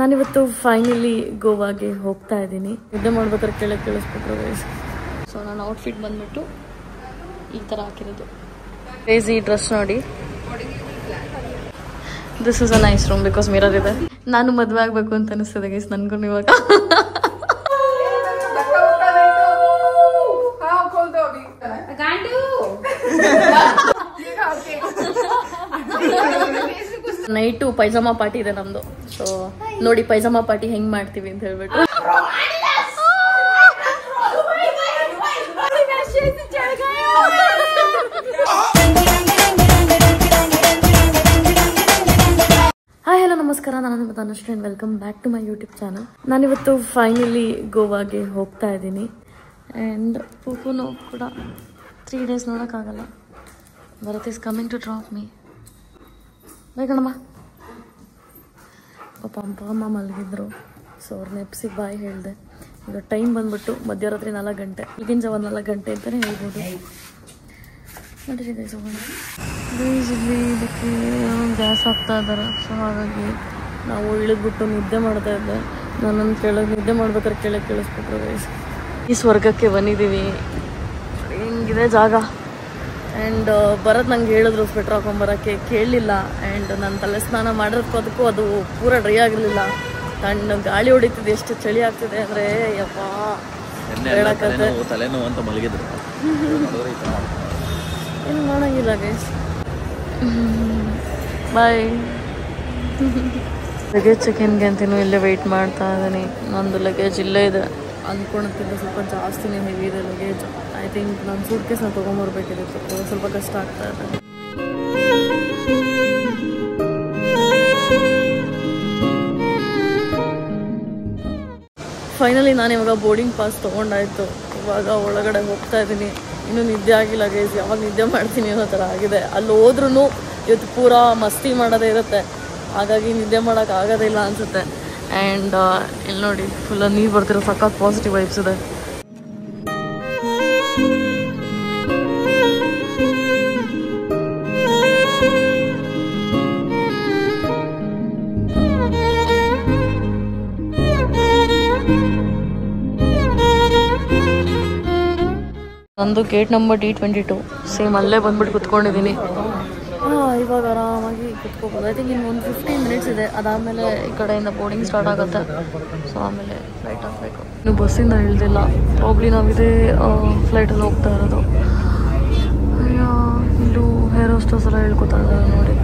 ನಾನಿವತ್ತು ಫೈನಲಿ ಗೋವಾಗೆ ಹೋಗ್ತಾ ಇದ್ದೀನಿ. ನಿದ್ದೆ ಮಾಡ್ಬೇಕಾದ್ರೆ ಕೇಳಿಸ್ಬಿಟ್ರು ಗೈಸ್. ಸೊ ನಾನು ಔಟ್ಫಿಟ್ ಬಂದ್ಬಿಟ್ಟು ಈ ಥರ ಹಾಕಿರೋದು. ಕ್ರೇಜಿ ಡ್ರೆಸ್ ನೋಡಿ. This is a nice room because mirror ಇದೆ. ನಾನು ಮದುವೆ ಆಗಬೇಕು ಅಂತ ಅನಿಸ್ತದೆ ಗೈಸ್ ನನಗೂ ಇವಾಗ. ನೈಟು ಪೈಜಾಮಾ ಪಾರ್ಟಿ ಇದೆ ನಮ್ದು. ಸೊ ನೋಡಿ ಪೈಜಾಮಾ ಪಾರ್ಟಿ ಹೆಂಗ್ ಮಾಡ್ತೀವಿ ಅಂತ ಹೇಳ್ಬಿಟ್ಟು. ಹಾಯ್ ಹಲೋ ನಮಸ್ಕಾರ, ನಾನು ನಿಮ್ಮ Tanushree and welcome back to my YouTube channel. ನಾನಿವತ್ತು ಫೈನಲಿ ಗೋವಾಗೆ ಹೋಗ್ತಾ ಇದ್ದೀನಿ. ಆ್ಯಂಡ್ ಪೂಪೂನು ಕೂಡ 3 days ನೋಡೋಕ್ಕಾಗಲ್ಲ. Bharat is coming to drop me. ಬೇಕಣಮ್ಮ. ಪಾಪ ಅಪ್ಪ ಅಮ್ಮ ಮಲಗಿದ್ರು. ಸೊ ಅವ್ರನ್ನ ಎಪ್ಸಿಗೆ ಬಾಯ್ ಹೇಳಿದೆ. ಈಗ ಟೈಮ್ ಬಂದ್ಬಿಟ್ಟು ಮಧ್ಯರಾತ್ರಿ 4 ಗಂಟೆ, ಈಗಿನ ಜಾವ 4 ಗಂಟೆ ಅಂತಲೇ ಹೇಳ್ಬೋದು. ನೋಡಿರಿ ಗೈಸ್, ಹೋಗೋಣ. ಇಲ್ಲಿ ಇದಕ್ಕೆ ಗ್ಯಾಸ್ ಹಾಕ್ತಾ ಇದ್ದಾರೆ. ಸೊ ಹಾಗಾಗಿ ನಾವು ಇಳಿದ್ಬಿಟ್ಟು ನಿದ್ದೆ ಮಾಡ್ತಾ ಇದ್ದೆ. ನನ್ನನ್ನು ನಿದ್ದೆ ಮಾಡ್ಬೇಕಾದ್ರೆ ಕೇಳಿಸ್ಬಿಟ್ರು ಗೈಸ್. ಈ ಸ್ವರ್ಗಕ್ಕೆ ಬಂದಿದ್ದೀವಿ. ಹಿಂಗಿದೆ ಜಾಗ. ಆ್ಯಂಡ್ ಬರೋದು ನಂಗೆ ಹೇಳಿದ್ರು ಸ್ವೆಟ್ರ್ ಹಾಕೊಂಬರೋಕ್ಕೆ, ಕೇಳಲಿಲ್ಲ. ಆ್ಯಂಡ್ ನಾನು ತಲೆ ಸ್ನಾನ ಮಾಡಿರೋದಕ್ಕೂ ಅದು ಪೂರ ಡ್ರೈ ಆಗಿರಲಿಲ್ಲ. ಕಣ್ಣು ಗಾಳಿ ಹೊಡಿತಿದೆ, ಎಷ್ಟು ಚಳಿ ಆಗ್ತಿದೆ ಅಂದರೆ ಯಪ್ಪ ಹೇಳಕ್ಕಂತೆ. ಏನು ಮಾಡೋಂಗಿಲ್ಲ ಗೈಸ್. ಬಾಯ್. ಲಗೇಜ್ ಚೆಕಿನ್ಗೆ ಅಂತೀನು ಇಲ್ಲೇ ವೆಯ್ಟ್ ಮಾಡ್ತಾ ಇದ್ದೀನಿ. ನಂದು ಲಗೇಜ್ ಇಲ್ಲೇ ಇದೆ. ಅಂದ್ಕೊಳಕ್ಕಿಂತ ಸ್ವಲ್ಪ ಜಾಸ್ತಿನೇ ಹೆವಿ ಇದೆ ಲಗೇಜ್. ಐ ಥಿಂಕ್ ನಾನು ಸೂಟ್ ಕೇಸ್ನ ತೊಗೊಂಬರ್ಬೇಕಿತ್ತು. ಸ್ವಲ್ಪ ಕಷ್ಟ ಆಗ್ತಾ ಇದೆ. ಫೈನಲಿ ನಾನು ಇವಾಗ ಬೋರ್ಡಿಂಗ್ ಪಾಸ್ ತೊಗೊಂಡಾಯ್ತು. ಇವಾಗ ಒಳಗಡೆ ಹೋಗ್ತಾ ಇದ್ದೀನಿ. ಇನ್ನೂ ನಿದ್ದೆ ಆಗಿಲ್ಲ ಗೈಸ್. ಯಾವಾಗ ನಿದ್ದೆ ಮಾಡ್ತೀನಿ ಅನ್ನೋ ಥರ ಆಗಿದೆ. ಅಲ್ಲಿ ಹೋದ್ರೂ ಇವತ್ತು ಪೂರಾ ಮಸ್ತಿ ಮಾಡೋದೇ ಇರುತ್ತೆ. ಹಾಗಾಗಿ ನಿದ್ದೆ ಮಾಡೋಕ್ಕಾಗೋದೇ ಇಲ್ಲ ಅನಿಸುತ್ತೆ. ಆ್ಯಂಡ್ ಇಲ್ಲಿ ನೋಡಿ ಫುಲ್ಲ ನೀರು ಬರ್ತಿರೋ ಸಖತ್ ಪಾಸಿಟಿವ್ ವೈಬ್ಸ್ ಇದೆ. ನಂದು ಗೇಟ್ ನಂಬರ್ D22. ಸೇಮ್ ಅಲ್ಲೇ ಬಂದ್ಬಿಟ್ಟು ಕುತ್ಕೊಂಡಿದ್ದೀನಿ. ಇವಾಗ ಆರಾಮಾಗಿ ಕುತ್ಕೋಬೋದು. ಐ ಥಿಂಕ್ ಇನ್ನು ಒಂದು 15 minutes ಇದೆ. ಅದಾದಮೇಲೆ ಈ ಕಡೆಯಿಂದ ಬೋರ್ಡಿಂಗ್ ಸ್ಟಾರ್ಟ್ ಆಗುತ್ತೆ. ಸೊ ಆಮೇಲೆ ಫ್ಲೈಟ್ ಆಗಬೇಕು. ಇನ್ನು ಬಸ್ಸಿಂದ ಇಳ್ದಿಲ್ಲ. ಪ್ರಾಬ್ಲಿ ನಾವಿದೇ ಫ್ಲೈಟಲ್ಲಿ ಹೋಗ್ತಾ ಇರೋದು. ಇಲ್ಲೂ ಹೇರ್ ಹೋಸ್ಟೆಸ್ ಎಲ್ಲ ಹೇಳ್ಕೊತಾ ಇದ್ದಾರೆ ನೋಡಿ.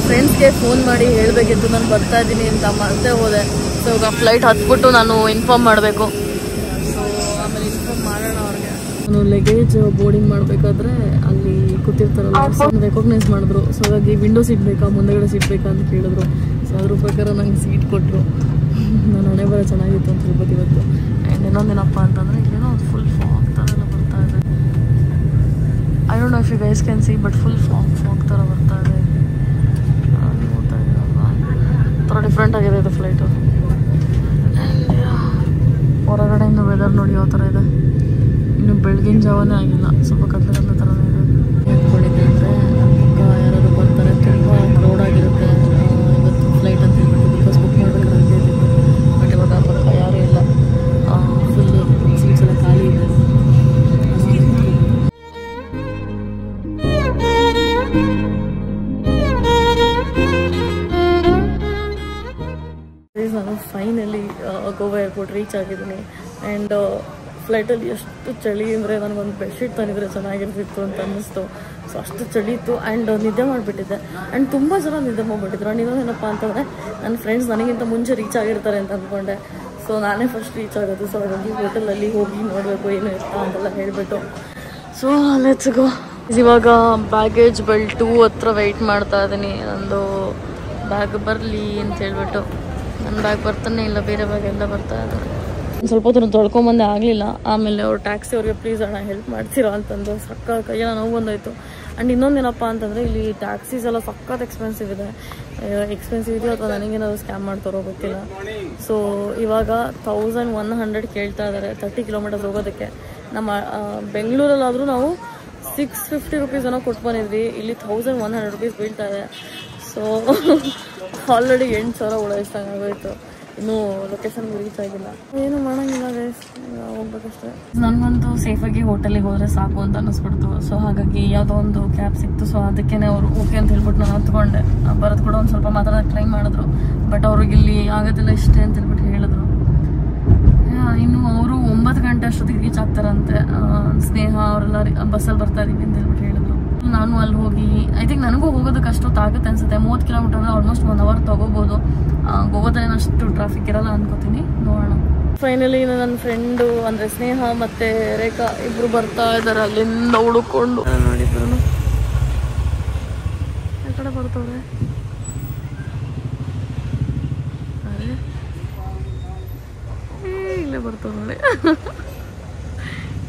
ಫ್ರೆಂಡ್ಸ್ಗೆ ಫೋನ್ ಮಾಡಿ ಹೇಳಬೇಕಿತ್ತು ನಾನು ಬರ್ತಾ ಇದ್ದೀನಿ ಅಂತ, ಮರ್ತೇ ಹೋದೆ. ಸೊ ಇವಾಗ ಫ್ಲೈಟ್ ಹತ್ಬಿಟ್ಟು ನಾನು ಇನ್ಫಾರ್ಮ್ ಮಾಡಬೇಕು. ಸೊ ಆಮೇಲೆ ಇನ್ಫಾರ್ಮ್ ಮಾಡೋಣ ಅವ್ರಿಗೆ. ನಾನು ಲಗೇಜ್ ಬೋರ್ಡಿಂಗ್ ಮಾಡಬೇಕಾದ್ರೆ ಅಲ್ಲಿ ಕೂತಿರ್ತಾರಲ್ಲ, ರೆಕಾಗ್ನೈಸ್ ಮಾಡಿದ್ರು. ಸೊ ಹಾಗಾಗಿ ವಿಂಡೋ ಸೀಟ್ ಬೇಕಾ ಮುಂದೆಗಡೆ ಸೀಟ್ ಬೇಕಾ ಅಂತ ಕೇಳಿದ್ರು. ಸೊ ಅದ್ರ ಪ್ರಕಾರ ನಂಗೆ ಸೀಟ್ ಕೊಟ್ಟರು. ನಾನು ಹಣೆ ಬರೋ ಚೆನ್ನಾಗಿತ್ತು ಅಂತ ಹೇಳ್ಬೋದು ಇವತ್ತು. ಆ್ಯಂಡ್ ಇನ್ನೊಂದೇನಪ್ಪ ಅಂತಂದರೆ ಇಲ್ಲೇನೋ ಫುಲ್ ಫಾಗ್ ಥರ ಎಲ್ಲ ಬರ್ತಾ ಇದೆ. I don't know if you guys can see, but full fog ಥರ ಬರ್ತಾ ಇದೆ. ನೋಡ್ತಾ ಇದ್ದೀರಲ್ವಾ, ಥರ ಡಿಫ್ರೆಂಟ್ ಆಗಿದೆ ಇದು ಫ್ಲೈಟು. ಹೊರಗಡೆಯಿಂದ ವೆದರ್ ನೋಡಿ ಯಾವ ಥರ ಇದೆ. ಇನ್ನು ಬೆಳಗಿನ ಜಾವನೇ ಆಗಿಲ್ಲ, ಸ್ವಲ್ಪ ಕತ್ಲೆ ಥರನೇ ಇದೆ. ಅಂದ್ಕೊಂಡಿದ್ದೆ ಅಂದರೆ ಯಾರಾದರೂ ಬರ್ತಾರೆ, ತುಂಬ ಕ್ರೌಡ್ ಆಗಿರುತ್ತೆ ಇವತ್ತು ಫ್ಲೈಟ್ ಅಂತ ಹೇಳ್ಬಿಟ್ಟು. ಬಿಕಾಸ್ ಬುಕ್ ಮಾಡಬೇಕಾದ್ರೆ ಹೇಳಿದ್ದು. ಬಟ್ ಇವಾಗ ಪಕ್ಕ ಯಾರೂ ಇಲ್ಲ, ಫುಲ್ ಸೀಟ್ಸ್ ಎಲ್ಲ ಖಾಲಿ ಇದೆ. ನಾನು ಫೈನಲಿ ಗೋವಾ ಏರ್ಪೋರ್ಟ್ ರೀಚ್ ಆಗಿದ್ದೀನಿ. ಆ್ಯಂಡ್ ಫ್ಲೈಟಲ್ಲಿ ಎಷ್ಟು ಚಳಿ ಅಂದರೆ ನನಗೊಂದು ಬೆಡ್ಶೀಟ್ ತಂದಿದ್ರೆ ಚೆನ್ನಾಗಿರ್ತಿತ್ತು ಅಂತ ಅನ್ನಿಸ್ತು. ಸೊ ಅಷ್ಟು ಚಳಿ ಇತ್ತು. ಆ್ಯಂಡ್ ನಿದ್ದೆ ಮಾಡಿಬಿಟ್ಟಿದ್ದೆ. ಆ್ಯಂಡ್ ತುಂಬ ಜನ ನಿದ್ದೆ ಮಾಡಿಬಿಟ್ಟಿದ್ರು. ಆ್ಯಂಡ್ ಇನ್ನೊಂದೇನಪ್ಪ ಅಂತಂದರೆ ನನ್ನ ಫ್ರೆಂಡ್ಸ್ ನನಗಿಂತ ಮುಂಚೆ ರೀಚ್ ಆಗಿರ್ತಾರೆ ಅಂತ ಅಂದ್ಕೊಂಡೆ. ಸೊ ನಾನೇ ಫಸ್ಟ್ ರೀಚ್ ಆಗೋದು. ಸೊ ಹಾಗಾಗಿ ಹೋಟೆಲಲ್ಲಿ ಹೋಗಿ ನೋಡಬೇಕು ಏನು ಇರ್ತಾ ಅಂತೆಲ್ಲ ಹೇಳಿಬಿಟ್ಟು. So let's go. ಇವಾಗ ಬ್ಯಾಗೇಜ್ ಬೆಲ್ಟು ಹತ್ರ ವೆಯ್ಟ್ ಮಾಡ್ತಾ ಇದ್ದೀನಿ. ನಂದು ಬ್ಯಾಗ್ ಬರಲಿ ಅಂತ ಹೇಳ್ಬಿಟ್ಟು. ನನ್ನ ಬ್ಯಾಗ್ ಬರ್ತಾನೆ ಇಲ್ಲ, ಬೇರೆ ಬ್ಯಾಗ್ ಎಲ್ಲ ಬರ್ತಾ ಇದ್ದಾರೆ. ಸ್ವಲ್ಪ ಹೊತ್ತು ತೊಳ್ಕೊಂಬಂದೆ, ಆಗಲಿಲ್ಲ. ಆಮೇಲೆ ಅವ್ರು ಟ್ಯಾಕ್ಸಿ ಅವ್ರಿಗೆ ಪ್ಲೀಸ್ ಅಣ್ಣ ಹೆಲ್ಪ್ ಮಾಡ್ತೀರಾ ಅಂತಂದು ಕೈಯೆಲ್ಲ ನೋವು ಬಂದಾಯಿತು. ಆ್ಯಂಡ್ ಇನ್ನೊಂದೇನಪ್ಪ ಅಂತಂದರೆ ಇಲ್ಲಿ ಟ್ಯಾಕ್ಸೀಸ್ ಎಲ್ಲ ಸಖತ್ ಎಕ್ಸ್ಪೆನ್ಸಿವ್ ಇದೆ. ಎಕ್ಸ್ಪೆನ್ಸಿವ್ ಇದೆಯೋ ಅಥವಾ ನನಗೇನಾದ್ರು ಸ್ಕ್ಯಾಮ್ ಮಾಡ್ತಾರೋ ಗೊತ್ತಿಲ್ಲ. ಸೊ ಇವಾಗ 1100 ಕೇಳ್ತಾ ಇದ್ದಾರೆ 30 ಕಿಲೋಮೀಟರ್ಸ್ ಹೋಗೋದಕ್ಕೆ. ನಮ್ಮ ಬೆಂಗಳೂರಲ್ಲಾದರೂ ನಾವು 650 ರೂಪೀಸ್ ಏನೋ ಕೊಟ್ಟು ಬಂದಿದ್ವಿ. ಇಲ್ಲಿ 1100 ರೂಪೀಸ್ ಬೀಳ್ತಾ ಇದೆ. ಸೊ ಆಲ್ರೆಡಿ 8,000 ಉಳಿಸ್ದಂಗೆ ಆಗೋಯ್ತು. ಇನ್ನೂ ಲೊಕೇಶನ್ಗೆ ರೀಚ್ ಆಗಿಲ್ಲ. ಏನು ಮಾಡೋಂಗಿಲ್ಲ ಗೈಸ್, ಹೋಗ್ಬೇಕಷ್ಟೇ. ನನಗಂತೂ ಸೇಫಾಗಿ ಹೋಟೆಲಿಗೆ ಹೋದರೆ ಸಾಕು ಅಂತ ಅನ್ನಿಸ್ಬಿಡ್ತು. ಸೊ ಹಾಗಾಗಿ ಯಾವುದೋ ಒಂದು ಕ್ಯಾಬ್ ಸಿಕ್ತು. ಸೊ ಅದಕ್ಕೇ ಅವರು ಓಕೆ ಅಂತ ಹೇಳ್ಬಿಟ್ಟು ನಾನು ಹತ್ಕೊಂಡೆ. ಬರೋದು ಕೂಡ ಒಂದು ಸ್ವಲ್ಪ ಮಾತಾಡೋಕ್ಕೆ ಟ್ರೈ ಮಾಡಿದ್ರು. ಬಟ್ ಅವ್ರಿಗೆ ಇಲ್ಲಿ ಆಗೋದಿಲ್ಲ ಇಷ್ಟೇ ಅಂತ ಹೇಳ್ಬಿಟ್ಟು ಹೇಳಿದ್ರು. ಇನ್ನು ಅವರು 9 ಗಂಟೆ ಅಷ್ಟೊತ್ತಿಗೆ ರೀಚ್ ಆಗ್ತಾರಂತೆ. ಸ್ನೇಹ ಅವರೆಲ್ಲ ಬಸ್ಸಲ್ಲಿ ಬರ್ತಾ ಇದೀವಿ ಅಂತ ಹೇಳ್ಬಿಟ್ಟು ಹೇಳಿದ್ರು. ನಾನು ಅಲ್ಲಿ ಹೋಗಿ ಐ ಥಿಂಕ್ ನನಗೂ ಹೋಗೋದಕ್ಕೆ ಅಷ್ಟೊತ್ತಾಗುತ್ತೆ ಅನ್ಸುತ್ತೆ. 30 ಕಿಲೋಮೀಟರ್ ಅಂದರೆ ಆಲ್ಮೋಸ್ಟ್ 1 ಅವರ್ ತೊಗೋಬೋದು. ಗೋವಾದಲ್ಲಿ ಅಷ್ಟು ಟ್ರಾಫಿಕ್ ಇರಲ್ಲ ಅನ್ಕೋತೀನಿ, ನೋಡೋಣ. ಫೈನಲಿ ನನ್ನ ಫ್ರೆಂಡು ಅಂದರೆ ಸ್ನೇಹ ಮತ್ತು ರೇಖಾ ಇಬ್ಬರು ಬರ್ತಾ ಇದ್ದಾರೆ ಅಲ್ಲಿಂದ ಹುಡುಕೊಂಡು. ನೋಡಿದ್ರು ಆ ಕಡೆ ಬರ್ತವ್ರೆ. ಇಲ್ಲೇ ಬರ್ತವ್ರೆ ನೋಡಿ,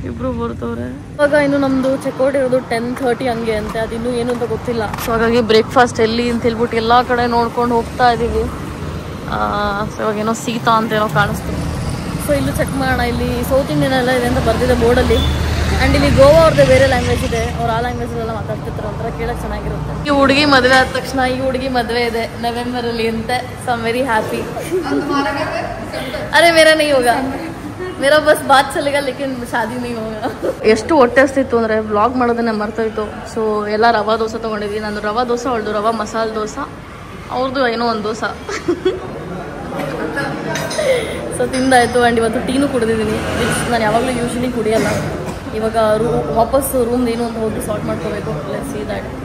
ಇಬ್ರು ಬರ್ತವ್ರೆ. ಇವಾಗ ಇನ್ನು ನಮ್ದು ಚೆಕ್ಔಟ್ ಇರೋದು 10:30 ಹಂಗೆ ಅಂತೆ. ಅದು ಇನ್ನೂ ಏನು ಅಂತ ಗೊತ್ತಿಲ್ಲ. ಸೊ ಹಾಗಾಗಿ ಬ್ರೇಕ್ಫಾಸ್ಟ್ ಎಲ್ಲಿ ಅಂತ ಹೇಳ್ಬಿಟ್ಟು ಎಲ್ಲ ಕಡೆ ನೋಡ್ಕೊಂಡು ಹೋಗ್ತಾ ಇದ್ದೀವಿ. ಸೊ ಇವಾಗ ಏನೋ ಸೀತಾ ಅಂತ ಏನೋ ಕಾಣಿಸ್ತು. ಸೊ ಇಲ್ಲೂ ಚೆಕ್ ಮಾಡೋಣ. ಇಲ್ಲಿ ಸೌತ್ ಇಂಡಿಯನ್ ಎಲ್ಲ ಇದೆ ಅಂತ ಬರ್ತಿದೆ ಬೋರ್ಡಲ್ಲಿ. ಆ್ಯಂಡ್ ಇಲ್ಲಿ ಗೋವಾ ಅವ್ರದ್ದೇ ಬೇರೆ ಲ್ಯಾಂಗ್ವೇಜ್ ಇದೆ. ಅವ್ರು ಆ ಲ್ಯಾಂಗ್ವೇಜಲ್ಲೆಲ್ಲ ಮಾತಾಡ್ತಿರ್ತಾರೆ, ಒಂಥರ ಕೇಳೋಕ್ಕೆ ಚೆನ್ನಾಗಿರುತ್ತೆ. ಈ ಹುಡುಗಿ ಮದುವೆ ಆದ ತಕ್ಷಣ ಈ ಹುಡುಗಿ ಮದುವೆ ಇದೆ ನವೆಂಬರಲ್ಲಿ ಅಂತೆ. So I am very happy. ಅರೆ ಮೇರಾ नहीं होगा, मेरा बस बात चलेगा लेकिन शादी नहीं होगा. ಎಷ್ಟು ಹೊಟ್ಟೆ ಹಸ್ತಿತ್ತು ಅಂದರೆ ವ್ಲಾಗ್ ಮಾಡೋದನ್ನೇ ಮರ್ತೋಯ್ತು. ಸೊ ಎಲ್ಲ ರವಾ ದೋಸೆ ತೊಗೊಂಡಿದ್ವಿ. ನಾನು ರವಾ ದೋಸೆ, ಅವಳದು ರವಾ ಮಸಾಲೆ ದೋಸೆ, ಅವ್ರದ್ದು ಏನೋ ಒಂದು ದೋಸೆ. ಸೊ ತಿಂದಾಯಿತು. ಆ್ಯಂಡ್ ಇವತ್ತು ಟೀನು ಕುಡಿದಿದ್ದೀನಿ. ನಾನು ಯಾವಾಗಲೂ ಯೂಶ್ವಲಿ ಕುಡಿಯಲ್ಲ. ಇವಾಗ ವಾಪಸ್ ರೂಮ್ದು ಏನು ಅಂತ ಹೋಗಿ ಸಾರ್ಟ್ ಮಾಡ್ಕೋಬೇಕು.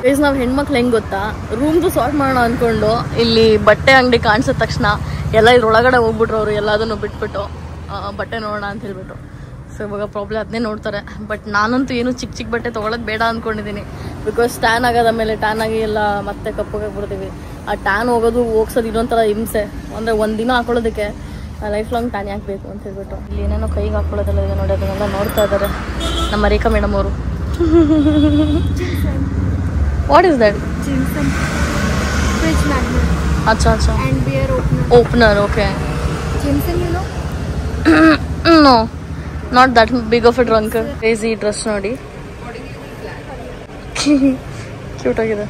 ಗೈಸ್ ನಾವು ಹೆಣ್ಮಕ್ಳು ಹೆಂಗೆ ಗೊತ್ತಾ, ರೂಮ್ದು ಸಾರ್ಟ್ ಮಾಡೋಣ ಅಂದ್ಕೊಂಡು ಇಲ್ಲಿ ಬಟ್ಟೆ ಅಂಗಡಿ ಕಾಣಿಸಿದ ತಕ್ಷಣ ಎಲ್ಲ ಇದ್ರೊಳಗಡೆ ಹೋಗ್ಬಿಟ್ರು ಅವರು. ಎಲ್ಲದನ್ನು ಬಿಟ್ಬಿಟ್ಟು ಬಟ್ಟೆ ನೋಡೋಣ ಅಂತ ಹೇಳ್ಬಿಟ್ಟು. ಸೊ ಇವಾಗ ಪ್ರಾಬ್ಲಮ್ ಅದನ್ನೇ ನೋಡ್ತಾರೆ. ಬಟ್ ನಾನಂತೂ ಏನು ಚಿಕ್ಕ ಚಿಕ್ಕ ಬಟ್ಟೆ ತೊಗೊಳೋದು ಬೇಡ ಅಂದ್ಕೊಂಡಿದ್ದೀನಿ. ಬಿಕಾಸ್ ಟ್ಯಾನ್ ಆಗೋದ ಮೇಲೆ ಟ್ಯಾನ್ ಆಗಿ ಎಲ್ಲ ಮತ್ತೆ ಕಪ್ಪಗಾಗ್ಬಿಡ್ತೀವಿ. ಆ ಟ್ಯಾನ್ ಹೋಗ್ಸೋದು ಇನ್ನೊಂಥರ ಹಿಂಸೆ. ಅಂದರೆ ಒಂದಿನ ಹಾಕೊಳ್ಳೋದಕ್ಕೆ ಲೈಫ್ ಲಾಂಗ್ ಟ್ಯಾನ್ ಹಾಕಬೇಕು ಅಂತ ಹೇಳ್ಬಿಟ್ಟು. ಇಲ್ಲಿ ಏನೇನೋ ಕೈಗೆ ಹಾಕೊಳ್ಳೋದೆಲ್ಲ ಇದೆ ನೋಡಿ, ಅದನ್ನೆಲ್ಲ ನೋಡ್ತಾ ಇದ್ದಾರೆ ನಮ್ಮ ರೇಖಾ ಮೇಡಮ್ ಅವರು. What is that? अच्छा अच्छा and beer opener okay Jameson you know no not that big of a drunker. Crazy dress ನೋಡಿ, ಕ್ಯೂಟ್ ಆಗಿದೆ.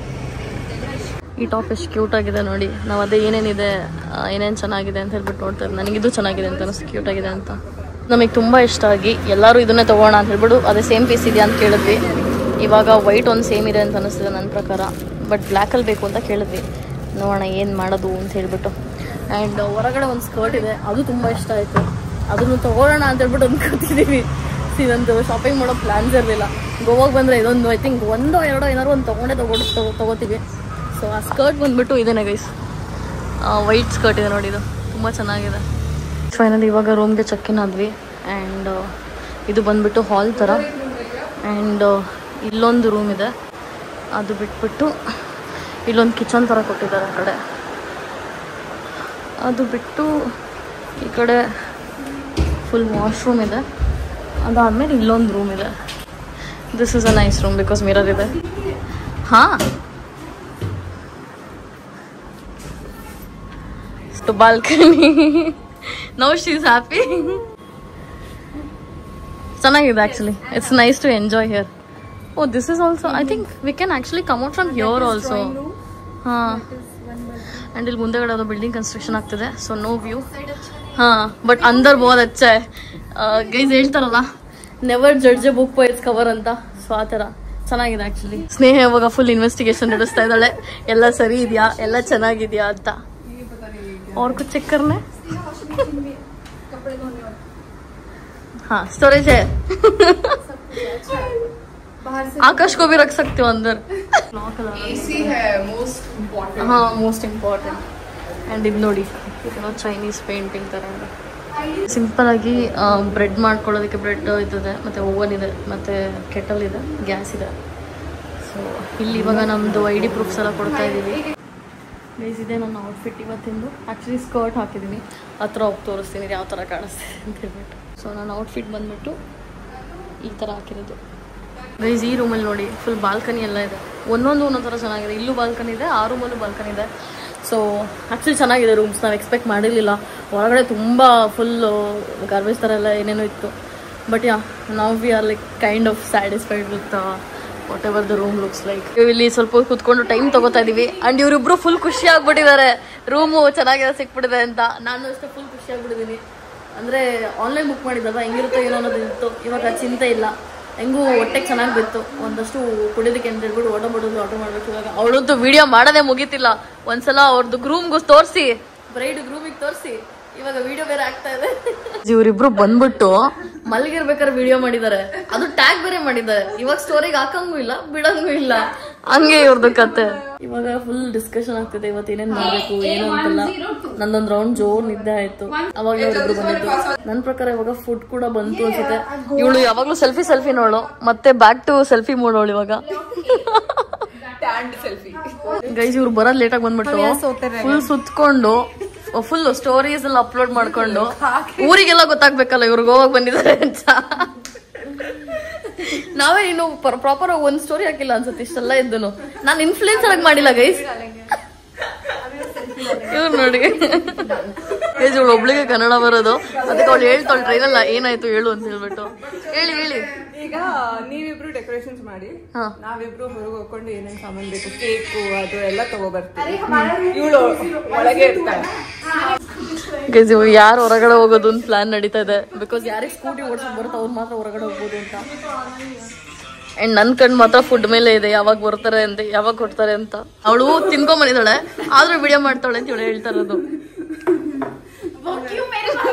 ಈ ಟಾಪ್ ಎಷ್ಟು ಕ್ಯೂಟ್ ಆಗಿದೆ ನೋಡಿ. ನಾವು ಅದೇ ಏನೇನಿದೆ ಏನೇನು ಚೆನ್ನಾಗಿದೆ ಅಂತ ಹೇಳ್ಬಿಟ್ಟು ನೋಡ್ತಾರೆ. ನನಗಿದು ಚೆನ್ನಾಗಿದೆ ಅಂತ ಅನಿಸ್ತು, ಕ್ಯೂಟ್ ಆಗಿದೆ ಅಂತ. ನಮಗೆ ತುಂಬ ಇಷ್ಟ ಆಗಿ ಎಲ್ಲರೂ ಇದನ್ನೇ ತೊಗೋಣ ಅಂತ ಹೇಳ್ಬಿಟ್ಟು ಅದೇ ಸೇಮ್ ಪೀಸ್ ಇದೆಯಾ ಅಂತ ಕೇಳಿದ್ವಿ. ಇವಾಗ ವೈಟ್ ಒಂದು ಸೇಮ್ ಇದೆ ಅಂತ ಅನಿಸ್ತಿದೆ ನನ್ನ ಪ್ರಕಾರ. ಬಟ್ ಬ್ಲ್ಯಾಕಲ್ಲಿ ಬೇಕು ಅಂತ ಕೇಳಿದ್ವಿ. ನೋಡೋಣ ಏನು ಮಾಡೋದು ಅಂತ ಹೇಳ್ಬಿಟ್ಟು. ಆ್ಯಂಡ್ ಹೊರಗಡೆ ಒಂದು ಸ್ಕರ್ಟ್ ಇದೆ, ಅದು ತುಂಬ ಇಷ್ಟ ಆಯಿತು. ಅದನ್ನು ತೊಗೊಳ್ಳೋಣ ಅಂತ ಹೇಳ್ಬಿಟ್ಟು ಅಂದ್ಕೊತಿದ್ದೀವಿ. ಇದಂದು ಶಾಪಿಂಗ್ ಮಾಡೋ ಪ್ಲ್ಯಾನ್ಸ್ ಇರಲಿಲ್ಲ. ಗೋವಾಗೆ ಬಂದರೆ ಇದೊಂದು ಐ ಥಿಂಕ್ 1 or 2 ಏನಾದ್ರು ಒಂದು ತೊಗೋತೀವಿ. ಸೊ ಆ ಸ್ಕರ್ಟ್ ಬಂದುಬಿಟ್ಟು ಇದೇನೆ ಗೈಸ್, ವೈಟ್ ಸ್ಕರ್ಟ್ ಇದೆ ನೋಡಿ, ಇದು ತುಂಬ ಚೆನ್ನಾಗಿದೆ. ಫೈನಲಿ ಇವಾಗ ರೂಮ್ಗೆ ಚೆಕ್ ಇನ್ ಆದ್ವಿ. ಆ್ಯಂಡ್ ಇದು ಬಂದುಬಿಟ್ಟು ಹಾಲ್ ಥರ. ಆ್ಯಂಡ್ ಇಲ್ಲೊಂದು ರೂಮ್ ಇದೆ, ಅದು ಬಿಟ್ಬಿಟ್ಟು ಇಲ್ಲೊಂದು ಕಿಚನ್ ಥರ ಕೊಟ್ಟಿದ್ದಾರೆ ಆ ಕಡೆ. ಅದು ಬಿಟ್ಟು ಈ ಕಡೆ ಫುಲ್ ವಾಶ್ರೂಮ್ ಇದೆ. ಅದಾದಮೇಲೆ ಇಲ್ಲೊಂದು ರೂಮ್ ಇದೆ. This is a nice room because mirror ಇದೆ. ಹಾಂ, balcony. Now she is happy. ಚೆನ್ನಾಗಿದೆ actually. It's nice to enjoy here. Oh, this is also, I think we can actually come out from here also. हाँ, and ಇಲ್ಲಿ ಮುಂದೆಗಡೆ ಅದು building construction ಆಗ್ತಿದೆ. So no view. ಹಾಂ, but ಅಂದರ್ ಬಹುತ್ ಅಚ್ಚಾ ಹೈ. ಗೈಸ್ ಹೇಳ್ತಾರಲ್ಲ, never judge a book by its cover ಅಂತ. ಸೊ ಆ ಥರ ಚೆನ್ನಾಗಿದೆ ಆ್ಯಕ್ಚುಲಿ. ಸ್ನೇಹ ಇವಾಗ ಫುಲ್ ಇನ್ವೆಸ್ಟಿಗೇಷನ್ ನಡೆಸ್ತಾ ಇದ್ದಾಳೆ, ಎಲ್ಲ ಸರಿ ಇದೆಯಾ, ಎಲ್ಲ ಚೆನ್ನಾಗಿದೆಯಾ ಅಂತ. और कुछ चेक करना है? हाँ, स्टोरेज है. आकाश को भी रख सकते हो अंदर. एसी है मोस्ट इम्पोर्टेंट. हाँ, मोस्ट इम्पोर्टेंट. एंड ಇದು ನೋಡಿ, ಏನೋ ಚೈನೀಸ್ ಪೇಂಟಿಂಗ್ ಥರ ಇದೆ. ಸಿಂಪಲ್ ಆಗಿ ಬ್ರೆಡ್ ಮಾಡ್ಕೊಳ್ಳೋದಕ್ಕೆ ಬ್ರೆಡ್ ಇರ್ತದೆ, ಮತ್ತು ಓವನ್ ಇದೆ, ಮತ್ತು ಕೆಟಲ್ ಇದೆ, ಗ್ಯಾಸ್ ಇದೆ. ಸೊ ಇಲ್ಲಿ ಇವಾಗ ನಮ್ಮದು ID ಪ್ರೂಫ್ಸ್ ಎಲ್ಲ ಕೊಡ್ತಾ ಇದ್ದೀವಿ. ಗೈಸ್ ಇದೆ ನನ್ನ ಔಟ್ಫಿಟ್ ಇವತ್ತಿಂದು. ಆ್ಯಕ್ಚುಲಿ ಸ್ಕರ್ಟ್ ಹಾಕಿದ್ದೀನಿ, ಹತ್ರ ಹೋಗಿ ತೋರಿಸ್ತೀನಿ ಯಾವ ಥರ ಕಾಣಿಸ್ತಿದೆ ಅಂತ ಹೇಳ್ಬಿಟ್ಟು. ಸೊ ನನ್ನ ಔಟ್ಫಿಟ್ ಬಂದುಬಿಟ್ಟು ಈ ಥರ ಹಾಕಿರೋದು. ಗೈಸ್ ಈ ರೂಮಲ್ಲಿ ನೋಡಿ ಫುಲ್ ಬಾಲ್ಕನಿ ಎಲ್ಲ ಇದೆ. ಒಂದೊಂದು ಥರ ಚೆನ್ನಾಗಿದೆ. ಇಲ್ಲೂ ಬಾಲ್ಕನಿ ಇದೆ, ಆ ರೂಮಲ್ಲೂ ಬಾಲ್ಕನಿ ಇದೆ. ಸೊ ಆ್ಯಕ್ಚುಲಿ ಚೆನ್ನಾಗಿದೆ ರೂಮ್ಸ್. ನಾವು ಎಕ್ಸ್ಪೆಕ್ಟ್ ಮಾಡಿರಲಿಲ್ಲ. ಹೊರಗಡೆ ತುಂಬ ಫುಲ್ಲು ಗಾರ್ಬೇಜ್ ಥರ ಎಲ್ಲ ಏನೇನೋ ಇತ್ತು. ಬಟ್ ಯಾ, ನಾವು we are like kind of satisfied with what ever the room looks like. ಇಲ್ಲಿ ಸ್ವಲ್ಪ ಕುತ್ಕೊಂಡು ಟೈಮ್ ತಗೋತಾ ಇದೀವಿ ಅಂಡ್ ಇವರಿಬ್ರು ಫುಲ್ ಖುಷಿ ಆಗ್ಬಿಟ್ಟಿದ್ದಾರೆ ರೂಮು ಚೆನ್ನಾಗಿದೆ ಸಿಕ್ಬಿಟ್ಟಿದೆ ಅಂತ. ನಾನು ಅಷ್ಟೇ ಫುಲ್ ಖುಷಿ ಆಗ್ಬಿಟ್ಟಿದ್ದೀನಿ. ಅಂದರೆ ಆನ್ಲೈನ್ ಬುಕ್ ಮಾಡಿದ್ದಲ್ವ ಹೆಂಗಿರುತ್ತೋ ಏನೋ ಅನ್ನೋದಿತ್ತು. ಇವಾಗ ಚಿಂತೆ ಇಲ್ಲ, ಹೆಂಗೂ ಹೊಟ್ಟೆಗೆ ಚೆನ್ನಾಗಿ ಬಿತ್ತು. ಒಂದಷ್ಟು ಕುಡಿಯೋದಕ್ಕೆ ಅಂತ ಹೇಳ್ಬಿಟ್ಟು ಆರ್ಡರ್ ಮಾಡಬೇಕು. ಇವಾಗ ಅವಳಂತೂ ವಿಡಿಯೋ ಮಾಡೋದೇ ಮುಗೀತಿಲ್ಲ. ಒಂದ್ಸಲ ಅವ್ರದ್ದು ಗ್ರೂಮ್ಗೂ ತೋರಿಸಿ, ಬ್ರೈಡ್ ಗ್ರೂಮಿಗೆ ತೋರಿಸಿ, ಇವಾಗ ವಿಡಿಯೋ ಬೇರೆ ಆಗ್ತಾ ಇದೆ. ಇವರಿಬ್ರು ಬಂದ್ಬಿಟ್ಟು ಮಲ್ಗಿರ್ಬೇಕಾದ್ರೆ ವಿಡಿಯೋ ಮಾಡಿದ್ದಾರೆ, ಅದು ಟ್ಯಾಗ್ ಬೇರೆ ಮಾಡಿದ್ದಾರೆ. ಇವಾಗ ಸ್ಟೋರಿಗೆ ಹಾಕಂಗೂ ಇಲ್ಲ ಬಿಡಂಗೂ ಇಲ್ಲ, ಹಂಗೆ ಇವ್ರದ್ದು ಕತೆ. ಇವಾಗ ಫುಲ್ ಡಿಸ್ಕಷನ್ ಆಗ್ತಿದೆ ಇವತ್ತು ಏನೇನ್ ಮಾಡ್ಬೇಕು ಏನು ಅಂತೆಲ್ಲ. ನಂದೊಂದ್ ರೌಂಡ್ ಜೋರ್ ನಿದ್ದೆ ಆಯ್ತು. ಅವಾಗ ಇವರಿಬ್ರು ಬಂದಿತ್ತು. ನನ್ ಪ್ರಕಾರ ಇವಾಗ ಫುಡ್ ಕೂಡ ಬಂತು ಅನ್ಸುತ್ತೆ. ಇವಳು ಯಾವಾಗ್ಲೂ ಸೆಲ್ಫಿ ನೋಡು, ಮತ್ತೆ ಬ್ಯಾಕ್ ಟು ಸೆಲ್ಫಿ ಮಾಡೋಳು ಇವಾಗ. ಗೈಸ್ ಇವ್ರು ಬರೋದ್ ಲೇಟಾಗಿ ಬಂದ್ಬಿಟ್ಟು ಫುಲ್ ಸುತ್ಕೊಂಡು ಫುಲ್ ಸ್ಟೋರೀಸ್ ಎಲ್ಲ ಅಪ್ಲೋಡ್ ಮಾಡ್ಕೊಂಡು ಊರಿಗೆಲ್ಲ ಗೊತ್ತಾಗ್ಬೇಕಲ್ಲ ಇವ್ರು ಗೋವಾಗ ಬಂದಿದ್ದಾರೆ ಅಂತ. ನಾವೇ ಇನ್ನು ಪ್ರಾಪರ್ ಒಂದ್ ಸ್ಟೋರಿ ಹಾಕಿಲ್ಲ ಅನ್ಸುತ್ತೆ ಇಷ್ಟೆಲ್ಲ ಇದ್ದು. ನಾನು ಇನ್ಫ್ಲೂಯೆನ್ಸರ್ ಆಗಿ ಮಾಡಿಲ್ಲ ಗೈಸ್. ಇವ್ರು ನೋಡಿ ಗೈಸ್, ಇವಳು ಒಬ್ಳಿಗೆ ಕನ್ನಡ ಬರೋದು, ಅದಕ್ಕೆ ಅವಳು ಹೇಳ್ತಾಳು ಟ್ರೈನಲ್ಲ ಏನಾಯ್ತು ಹೇಳು ಅಂತ ಹೇಳ್ಬಿಟ್ಟು. ಹೇಳಿ ಈಗ ನೀವಿಬ್ರು ಡೆಕೋರೇಷನ್ಸ್ ಮಾಡಿ, ನಾವಿಬ್ರು ಹೊರಗೆ ಹೋಗ್ಕೊಂಡು ಏನೇನ್ ಸಾಮಾನ್ ಬೇಕು, ಕೇಕು ಅದು ಎಲ್ಲ ತಗೋಬರ್ತೀವಿ. ಇವಳು ಒಳಗೆ ಇರ್ತಾಳೆ. ಗೈಸ್ ಇವಾಗ ಯಾರು ಹೊರಗಡೆ ಹೋಗೋದು ಅಂತ ಪ್ಲಾನ್ ನಡೀತಾ ಇದೆ. ಬಿಕಾಸ್ ಯಾರಿಗೆ ಸ್ಕೂಟಿ ಓಡಿಸೋದು ಬರುತ್ತೆ ಅವ್ರು ಮಾತ್ರ ಹೊರಗಡೆ ಹೋಗ್ಬೋದು ಅಂತ. ಅಂಡ್ ನನ್ ಕಣ್ ಮಾತ್ರ ಫುಡ್ ಮೇಲೆ ಇದೆ, ಯಾವಾಗ ಬರ್ತಾರೆ ಅಂತ, ಯಾವಾಗ ಕೊಡ್ತಾರೆ ಅಂತ. ಅವಳು ತಿನ್ಕೊಂಡ್ ಬಂದಿದ್ದಾಳೆ ಆದ್ರೂ ವಿಡಿಯೋ ಮಾಡ್ತಾಳೆ ಅಂತ ಇವಳು ಹೇಳ್ತಾ ಇರೋದು.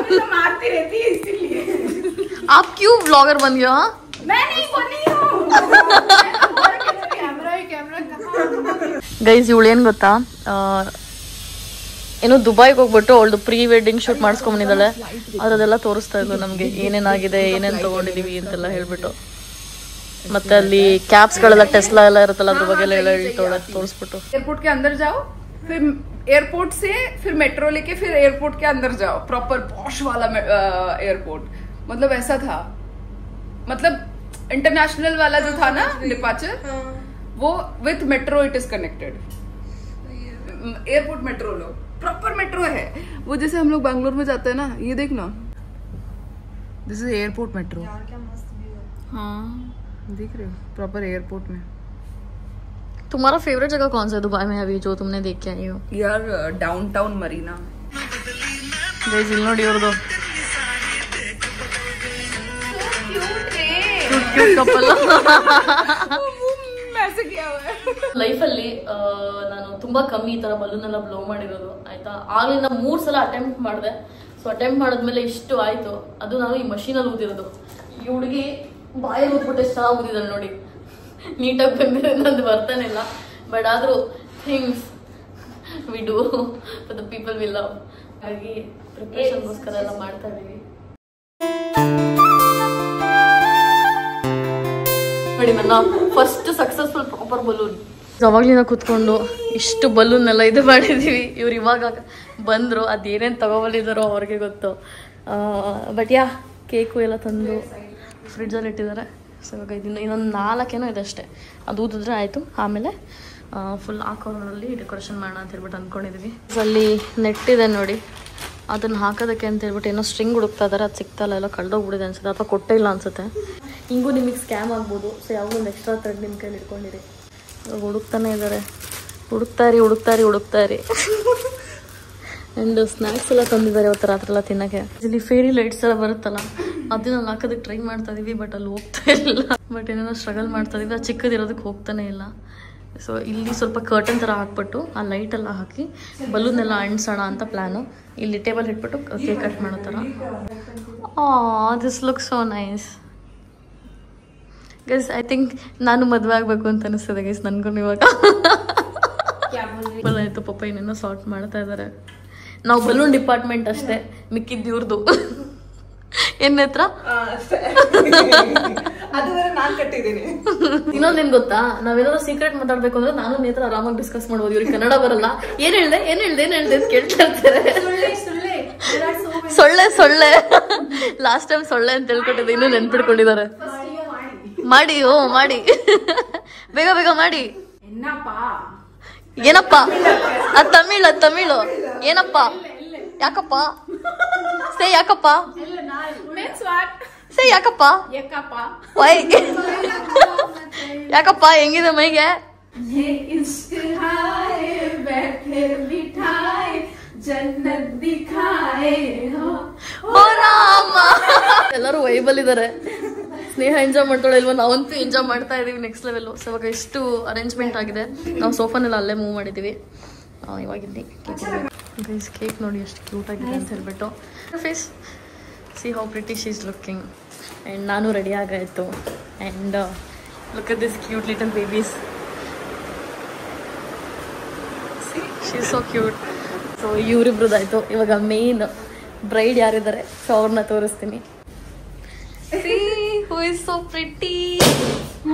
आप क्यों व्लॉगर बन गया? मैं नहीं बनी हूँ. ಗೈಸ್ ಇವಳು ಏನ್ ಗೊತ್ತಾ, ಏನೋ ದುಬೈಗೆ ಹೋಗ್ಬಿಟ್ಟು ಅವಳದು ಪ್ರೀ ವೆಡ್ಡಿಂಗ್ ಶೂಟ್ ಮಾಡಿಸ್ಕೊಂಡ್ಬಂದಿದ್ದಾಳೆ. ಅದೆಲ್ಲ ತೋರಿಸ್ತಾ ಇದ್ಲು ನಮ್ಗೆ ಏನೇನಾಗಿದೆ, ಏನೇನ್ ತಗೊಂಡಿದೀವಿ ಅಂತೆಲ್ಲ ಹೇಳ್ಬಿಟ್ಟು. ಮತ್ತೆ ಅಲ್ಲಿ ಕ್ಯಾಬ್ಸ್ ಗಳೆಲ್ಲ ಟೆಸ್ಲಾ ಎಲ್ಲ ಇರುತ್ತಲ್ಲ ಅದ್ರ ಬಗ್ಗೆ ಎಲ್ಲ ಹೇಳ್ತಾಳೆ ತೋರಿಸ್ಬಿಟ್ಟು. एयरपोर्ट के अंदर जाओ, फिर एयरपोर्ट से फिर मेट्रो लेके फिर एयरपोर्ट के अंदर जाओ. प्रॉपर पॉश वाला एयरपोर्ट, मतलब ऐसा था, मतलब इंटरनेशनल वाला जो था ना डिपार्चर, वो with metro it is connected. Airport metro low, proper metro है वो. जैसे हम लोग बैंगलोर में जाते हैं ना, ये देख ना, दिस इज एयरपोर्ट मेट्रो. हाँ देख रहे हो, प्रॉपर एयरपोर्ट में. तुम्हारा फेवरेट जगह कौन सा है दुबई में अभी जो तुमने देख के आई हो? यार डाउनटाउन मरीना. ಗೈಸ್ ಇಲ್ಲಿ ನೋಡಿ ಇವ್ರದ್ದು ಲೈಫಲ್ಲಿ ನಾನು ತುಂಬಾ ಕಮ್ಮಿ ಈ ತರ ಬಲೂನ್ ಎಲ್ಲ ಬ್ಲೋ ಮಾಡಿರೋದು ಆಯ್ತಾ. ಆಗ್ಲಿಂದ 3 ಸಲ ಅಟೆಂಪ್ಟ್ ಮಾಡಿದೆ. ಸೊ ಅಟೆಂಪ್ಟ್ ಮಾಡಿದ್ಮೇಲೆ ಇಷ್ಟು ಆಯ್ತು. ಅದು ನಾನು ಈ ಮಷೀನಲ್ಲಿ ಊದಿರೋದು. ಈ ಹುಡುಗಿ ಬಾಯಿ ಊದ್ಬಿಟ್ಟು ಎಷ್ಟು ಚೆನ್ನಾಗಿ ಊದಿದ್ದಾಳೆ ನೋಡಿ. ನೀಟಾಗಿ ಬಂದಿದೆ, ನಂದು ಬರ್ತಾನೆ ಇಲ್ಲ. ಬಟ್ ಆದ್ರೂ things we do for the people we love. ಹಾಗಾಗಿ ಪ್ರಿಪ್ರೇಷನ್ಗೋಸ್ಕರ ಎಲ್ಲ ಮಾಡ್ತಾ ಇದೀವಿ. ನೋಡಿ ನನ್ನ ಫಸ್ಟ್ ಸಕ್ಸಸ್ಫುಲ್ ಪ್ರಾಪರ್ ಬಲೂನ್. ಅವಾಗ್ಲಿಂದ ಕುತ್ಕೊಂಡು ಇಷ್ಟು ಬಲೂನ್ ಎಲ್ಲ ಇದು ಮಾಡಿದೀವಿ. ಇವ್ರು ಇವಾಗ ಬಂದ್ರು, ಅದೇನೇನು ತಗೊಬಲಿದಾರೋ ಅವ್ರಿಗೆ ಗೊತ್ತು. ಬಟ್ ಯಾ ಕೇಕು ಎಲ್ಲ ತಂದು ಫ್ರಿಡ್ಜಲ್ಲಿ ಇಟ್ಟಿದ್ದಾರೆ. ಸೊ ಇವಾಗ ಇನ್ನೊಂದು 4 ಏನೋ ಇದೆ ಅಷ್ಟೇ, ಅದು ಊದಿದ್ರೆ ಆಯಿತು. ಆಮೇಲೆ ಫುಲ್ ಆ ಕಾರ್ನರಲ್ಲಿ ಡೆಕೋರೇಷನ್ ಮಾಡೋಣ ಅಂತ ಹೇಳ್ಬಿಟ್ಟು ಅಂದ್ಕೊಂಡಿದ್ವಿ. ಅಲ್ಲಿ ನೆಟ್ ಇದೆ ನೋಡಿ, ಅದನ್ನು ಹಾಕೋದಕ್ಕೆ ಅಂತ ಹೇಳ್ಬಿಟ್ಟು ಏನೋ ಸ್ಟ್ರಿಂಗ್ ಹುಡುಕ್ತಾ ಇದ್ದಾರೆ. ಅದು ಸಿಗ್ತಾ ಇಲ್ಲ, ಎಲ್ಲ ಕಳೆದೋಗ್ಬಿಡಿದೆ ಅನ್ಸುತ್ತೆ, ಅಥವಾ ಕೊಟ್ಟೇ ಇಲ್ಲ ಅನ್ಸುತ್ತೆ. ಹಿಂಗೂ ನಿಮಗೆ ಸ್ಕ್ಯಾಮ್ ಆಗ್ಬೋದು. ಸೊ ಯಾವುದೋ ಒಂದು ಎಕ್ಸ್ಟ್ರಾ ಥ್ರೆಡ್ ನಿಮ್ಮ ಕೈಲಿ ಇಟ್ಕೊಂಡಿರಿ. ಇವಾಗ ಹುಡುಕ್ತಾನೆ ಇದ್ದಾರೆ, ಹುಡುಕ್ತಾರಿ. ಆ್ಯಂಡ್ ಸ್ನ್ಯಾಕ್ಸ್ ಎಲ್ಲ ತಂದಿದ್ದಾರೆ ಇವತ್ತು ರಾತ್ರಿ ಎಲ್ಲ ತಿನ್ನೋಕ್ಕೆ. ಇಲ್ಲಿ ಫೇರಿ ಲೈಟ್ಸ್ ಎಲ್ಲ ಬರುತ್ತಲ್ಲ, ಅದನ್ನ ಹಾಕೋದಕ್ಕೆ ಟ್ರೈ ಮಾಡ್ತಾ ಇದೀವಿ. ಬಟ್ ಅಲ್ಲಿ ಹೋಗ್ತಾ ಇಲ್ಲ. ಬಟ್ ಏನೇನೋ ಸ್ಟ್ರಗಲ್ ಮಾಡ್ತಾ ಇದೀವಿ. ಅದು ಚಿಕ್ಕದಿರೋದಕ್ಕೆ ಹೋಗ್ತಾನೆ ಇಲ್ಲ. ಸೊ ಇಲ್ಲಿ ಸ್ವಲ್ಪ ಕರ್ಟನ್ ಥರ ಹಾಕ್ಬಿಟ್ಟು ಆ ಲೈಟೆಲ್ಲ ಹಾಕಿ ಬಲೂನೆಲ್ಲ ಅಂಟಿಸೋಣ ಅಂತ ಪ್ಲ್ಯಾನು. ಇಲ್ಲಿ ಟೇಬಲ್ ಇಟ್ಬಿಟ್ಟು ಕೇಕ್ ಕಟ್ ಮಾಡೋ ಥರ. This look so nice guys. I think ನಾನು ಮದುವೆ ಆಗಬೇಕು ಅಂತ ಅನಿಸ್ತದೆ ಗೈಸ್ ನನಗೂ ಇವಾಗ. ಆಯಿತು, ಪಾಪ ಏನೇನೋ ಸಾರ್ಟ್ ಮಾಡ್ತಾ ಇದ್ದಾರೆ. ನಾವು ಬಲೂನ್ ಡಿಪಾರ್ಟ್ಮೆಂಟ್ ಅಷ್ಟೇ, ಮಿಕ್ಕಿದ್ದು ಇವ್ರದ್ದು. ಏನ್ ಹತ್ರ ಇನ್ನೊಂದೇನ್ ಗೊತ್ತಾ, ನಾವೇನಾದ್ರು ಸೀಕ್ರೆಟ್ ಮಾತಾಡ್ಬೇಕು ಅಂದ್ರೆ ನಾನು ನೇತ್ರ ಆರಾಮಾಗಿ ಡಿಸ್ಕಸ್ ಮಾಡ್ಬೋದು. ಇವ್ರಿಗೆ ಕನ್ನಡ ಬರಲ್ಲ. ಏನ್ ಹೇಳ್ದೆ ಅಂತ ಕೇಳ್ತಾ ಇರ್ತಾರೆ. ಸೊಳ್ಳೆ ಲಾಸ್ಟ್ ಟೈಮ್ ಸೊಳ್ಳೆ ಅಂತ ಹೇಳ್ಕೊಟ್ಟಿದ್ದೆ, ಇನ್ನೂ ನೆನ್ಪಿಡ್ಕೊಂಡಿದ್ದಾರೆ. ಮಾಡಿ ಬೇಗ ಮಾಡಿ. ಏನಪ್ಪ ಅದ್ ತಮಿಳು. ಏನಪ್ಪ ಯಾಕಪ್ಪ ಸೇ ಯಾಕಪ್ಪ ವೈ ಯಾಕಪ್ಪ ಹೆಂಗಿದೆ ಮೈಗೆ? ಎಲ್ಲರೂ ವೈಬಲ್ ಇದಾರೆ. ಸ್ನೇಹ ಎಂಜಾಯ್ ಮಾಡ್ತಾಳೆ ಇಲ್ವಾ? ನಾವಂತೂ ಎಂಜಾಯ್ ಮಾಡ್ತಾ ಇದೀವಿ ನೆಕ್ಸ್ಟ್ ಲೆವೆಲ್. ಸೊ ಇವಾಗ ಎಷ್ಟು ಅರೇಂಜ್ಮೆಂಟ್ ಆಗಿದೆ. ನಾವು ಸೋಫಾನೆಲ್ಲ ಅಲ್ಲೇ ಮೂವ್ ಮಾಡಿದೀವಿ. ಇವಾಗಿದ್ದಿ ಕೇಕ್ ನೋಡಿ ಎಷ್ಟು ಕ್ಯೂಟ್ ಆಗಿದೆ ಅಂತ ಹೇಳ್ಬಿಟ್ಟು. Face see how pretty she is looking. And ನಾನು ರೆಡಿ ಆಗಾಯಿತು. And look at this cute little babies. She is so cute. So ಇವರಿಬ್ರದ್ದಾಯ್ತು. ಇವಾಗ ಮೇನ್ ಬ್ರೈಡ್ ಯಾರಿದ್ದಾರೆ ಸೊ ಅವ್ರನ್ನ ತೋರಿಸ್ತೀನಿ. Who is so pretty?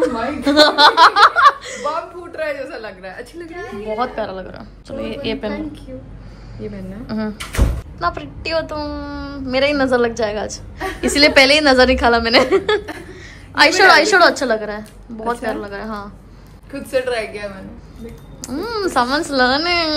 Oh my God. बम फूट रहा है जैसा लग रहा है. अच्छी लग रही है. बहुत प्यारा लग रहा है. चलो ये पेन. ये पेन है. इतना प्रिटी हो तुम. मेरा ही नजर लग जाएगा आज. इसीलिए पहले ही नजर निकाला मैंने. आई शेडो अच्छा लग रहा है. बहुत प्यारा लग रहा है. हाँ खुद से ट्राई किया मैंने. someone's learning.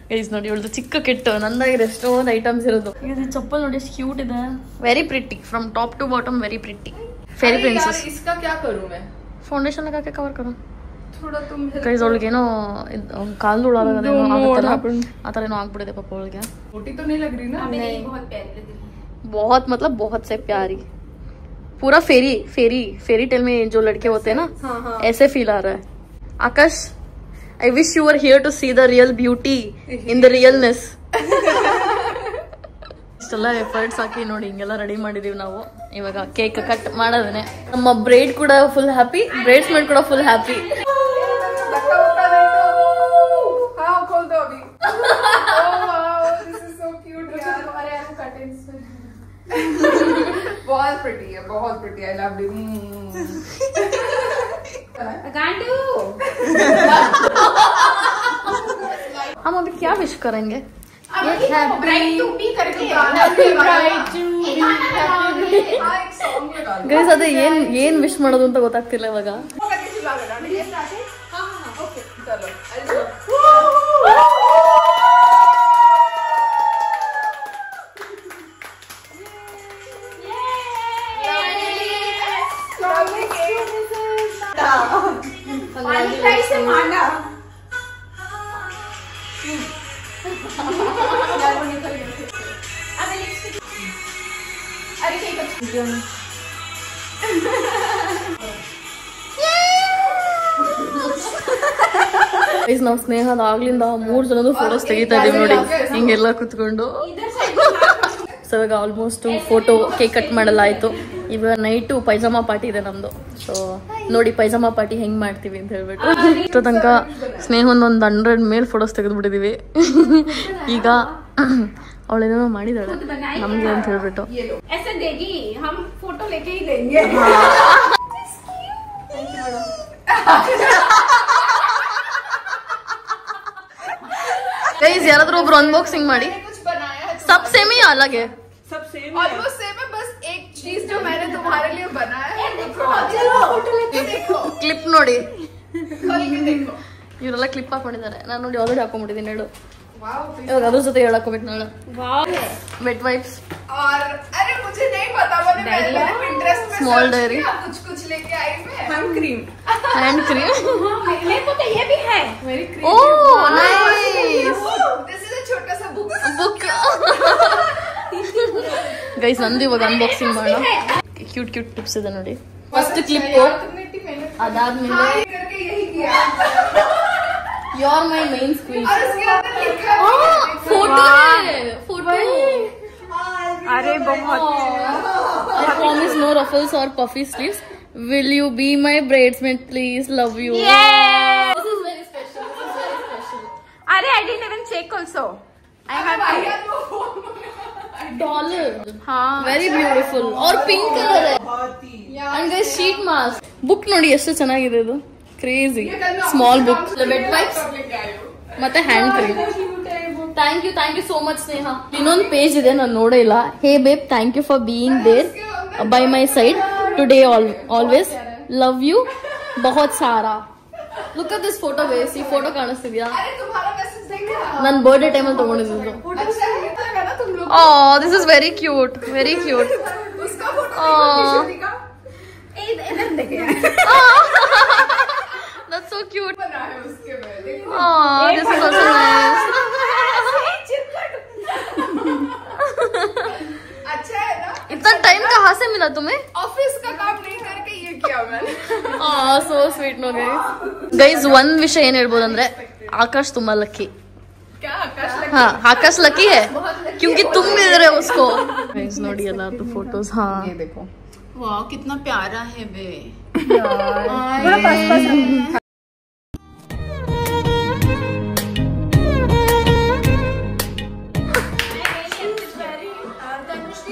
ಗೈಸ್ ನೋಡಿ ಇವಳ್ದು ಚಿಕ್ಕ ಕಿಟ್ಟು. ನಂದಾಗಿದೆ ಎಷ್ಟೊಂದು ಐಟಮ್ಸ್ ಇರೋದು. ಇದು ಚಪ್ಪಲ್ ನೋಡಿ ಎಷ್ಟು ಕ್ಯೂಟ್ ಇದೆ. Very pretty from top to bottom. Very pretty. Fairy princess. इसका क्या करूं मैं? फाउंडेशन लगा के कवर करो थोड़ा. तुम ಗೈಸ್ ಅವಳಿಗೇನೋ ಕಾಲು ಉಳಾಗೋದೇನೋ ಆಗುತ್ತಲ್ಲ ಆ ಥರ ಏನೋ ಆಗ್ಬಿಟ್ಟಿದೆ ಪಾಪ ಅವಳಿಗೆ. मोटी तो नहीं लग रही ना? नहीं बहुत प्यारी लग रही है. बहुत मतलब बहुत से प्यारी. पूरा फेरी टेल में जो लड़के होते हैं ना ऐसे फील आ रहा है. आकाश I wish you were here to see the real beauty in the realness. ಇಷ್ಟೆಲ್ಲ ಎಫರ್ಟ್ಸ್ ಹಾಕಿ ನೋಡಿ ಹಿಂಗೆಲ್ಲ ರೆಡಿ ಮಾಡಿದೀವಿ ನಾವು. ಇವಾಗ ಕೇಕ್ ಕಟ್ ಮಾಡೋದನೆ. ನಮ್ಮ ಬ್ರೈಡ್ ಕೂಡ ಫುಲ್ ಹ್ಯಾಪಿ, ಬ್ರೈಡ್ಸ್ ಮೇಡ್ ಕೂಡ ಫುಲ್ ಹ್ಯಾಪಿ. बहुत प्रिटी है, बहुत प्रिटी. I love you. हम अभी क्या विश करेंगे? ಗೈಸ್ ಅದೇ ಏನ್ ವಿಶ್ ಮಾಡೋದು ಅಂತ ಗೊತ್ತಾಗ್ತಿಲ್ಲ ಇವಾಗ. ನಾವು ಸ್ನೇಹದ ಆಗ್ಲಿಂದ 3 ಜನದು ಫೋಟೋಸ್ ತೆಗಿತಾ ಇದೀವಿ ನೋಡಿ ಹಿಂಗೆಲ್ಲ ಕುತ್ಕೊಂಡು. ಸೊ ಇವಾಗ ಆಲ್ಮೋಸ್ಟ್ ಫೋಟೋ ಕೇಕ್ ಕಟ್ ಮಾಡಲ್ಲ ಆಯ್ತು. ಇವಾಗ ನೈಟು ಪೈಜಾಮಾ ಪಾರ್ಟಿ ಇದೆ ನಮ್ದು. ಸೊ ನೋಡಿ ಪೈಜಾಮಾ ಪಾರ್ಟಿ ಹೆಂಗ್ ಮಾಡ್ತೀವಿ ಅಂತ ಹೇಳ್ಬಿಟ್ಟು ಇಷ್ಟೋ ತನಕ ಸ್ನೇಹನ್ ಒಂದು 100 ಮೇಲೆ ಫೋಟೋಸ್ ತೆಗೆದ್ಬಿಟ್ಟಿದೀವಿ. ಈಗ ಅವಳೇನೋ ಮಾಡಿದಾಳೆ ನಮ್ಗೆ ಅಂತ ಹೇಳ್ಬಿಟ್ಟು. ಗೈಸ್ ಯಾರಾದ್ರೂ ಒಬ್ರು ಅನ್ಬಾಕ್ಸಿಂಗ್ ಮಾಡಿ. सब सेम ही अलग है. सब सेम ऑलमोस्ट सेम है. बस एक चीज जो मैंने तुम्हारे लिए बनाया है. देखो क्लिप ನೋಡಿ. देखो ಇವರೆಲ್ಲ ಕ್ಲಿಪ್ ಹಾಕೊಂಡಿದ್ದಾರೆ. ನಾನು ನೋಡಿ ಆಲ್ರೆಡಿ ಹಾಕೊಂಡ್ಬಿಟ್ಟಿದ್ದೀನಿ ಹೇಳು. ಇವಾಗ ಅದ್ರ ಜೊತೆ ಹೇಳಕ್ಕೋಬೇಕು ನಾಳೆ. ವೆಟ್ ವೈಪ್ಸ್ और अरे मुझे नहीं पता. मैंने पिंटरेस्ट में स्मॉल डायरी कुछ लेके आई मैं. हैंड क्रीम मेरे को तो ये भी है. मेरी cream. Oh nice. This is a छोटा सा बुक. ಗೈಸ್ ನಂದು ಇವಾಗ ಅನ್ಬಾಕ್ಸಿಂಗ್ ಮಾಡೋಣ. ಕ್ಯೂಟ್ ಟಿಪ್ಸ್ ಇದೆ ನೋಡಿ. ಫಸ್ಟ್ ಕ್ಲಿಪ್ ಅದಾದ್ಮೇಲೆ you are my main screen. Photo अरे बहुत. I promise no ruffles or puffy sleeves. Will you be my bridesmaid please? Love you. Yes. This is very special. अरे I didn't even check also. I have Dollar. हाँ Very beautiful. और pink color है. And guys sheet mask. Book ನೋಡಿ ಎಷ್ಟು ಚೆನ್ನಾಗಿದೆ ಇದು. Crazy. Small book. The bed wipes. ಮತ್ತೆ hand cream. Thank you so much Sneha. ಇನ್ನೊಂದು ಪೇಜ್ ಇದೆ ನಾನು ನೋಡೇ ಇಲ್ಲ. Hey babe thank you for being there by my side today always. Love you ಬಹುತ್ ಸಾರಾ. Look at this photo babes. ಈ photo ಕಾಣಿಸ್ತಿದ್ಯಾ? ನನ್ನ ಬರ್ಡೇ ಟೈಮಲ್ಲಿ ತಗೊಂಡಿದ್ದು. This is very cute. That's so cute. बना है उसके में देखो This is also nice. अच्छा है ना इतना टाइम कहाँ से मिला तुम्हें? ऑफिस का काम नहीं करके ये किया मैंने So sweet no guys ಒಂದ್ ವಿಷಯ ಏನ್ ಹೇಳ್ಬೋದು ಅಂದ್ರೆ ಆಕಾಶ್ ತುಂಬಾ ಲಕ್ಕಿ क्या आकाश हाँ आकाश लकी है क्योंकि तुम मिल रहे हो उसको गाइस नोड़ी ಎಲ್ಲ फोटोज हाँ ये देखो वाह कितना प्यारा है बे बड़ा पास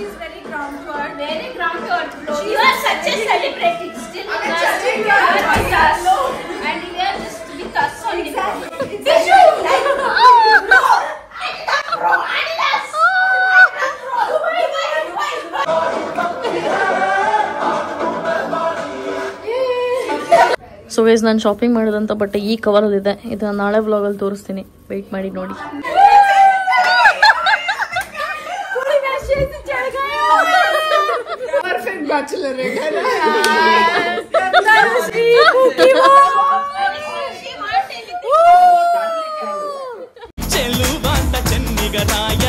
very ground to earth. You are such a celebrity. Still with us. And you are just with us only. So guys ನಾನು ಶಾಪಿಂಗ್ ಮಾಡಿದಂಥ ಬಟ್ಟೆ ಈ ಕವರಲ್ಲಿದೆ ಇದನ್ನ ನಾಳೆ ವ್ಲಾಗಲ್ಲಿ ತೋರಿಸ್ತೀನಿ ವೆಯ್ಟ್ ಮಾಡಿ ನೋಡಿ परफेक्ट बैचलर है ಚೆಲುವಾಂತ ಚೆನ್ನಿಗರಾಯ